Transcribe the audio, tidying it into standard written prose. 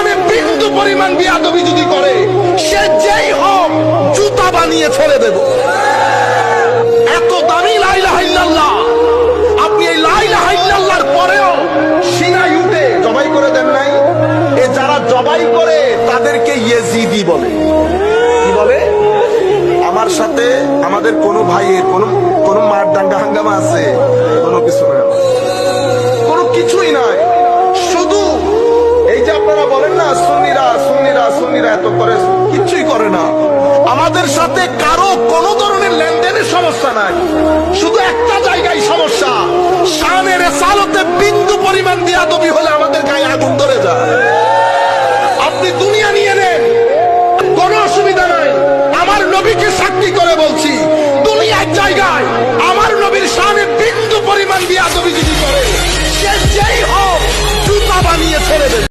শানে বিন্দু পরিমাণ বিয়াদবি যদি করে, সে যেই হোক জুতা বানিয়ে ছেড়ে দেব। এত দামি লা ইলাহা ইল্লাল্লাহ, আপনি এই লা ইলাহা ইল্লাল্লাহর পরেও সিনায় উঠে জবাই করে দেন নাই। এ যারা জবাই করে তাদেরকে ইয়েজিদি বলে। কি বলে? আমার সাথে আমাদের কোন ভাইয়ের কোন মার দাঙ্গা হাঙ্গামা আছে? কোনো কিছু না, কোনো কিছুই নাই। শুধু এই যে আপনারা বলেন না সুন্নিরা সুন্নিরা সুন্নিরা এত করে, কিছুই করে না। আমাদের সাথে কারো কোন ধরনের লেনদেনের সমস্যা নাই, শুধু একটা জায়গায় সমস্যা, শানে রিসালাতে বিন্দু পরিমাণ বিয়াদবি হলে আমাদের গায়ে আগুন ধরে যায়। আপনি দুনিয়া নিয়ে নেন, কোনো অসুবিধা নাই। আমার নবীকে সাক্ষী করে বলছি, দুনিয়ার জায়গায় আমার নবীর শানে বিন্দু পরিমাণ বিয়াদবি যদি করে, সে যেই হোক জুতা বানিয়ে ছেড়ে দেবে।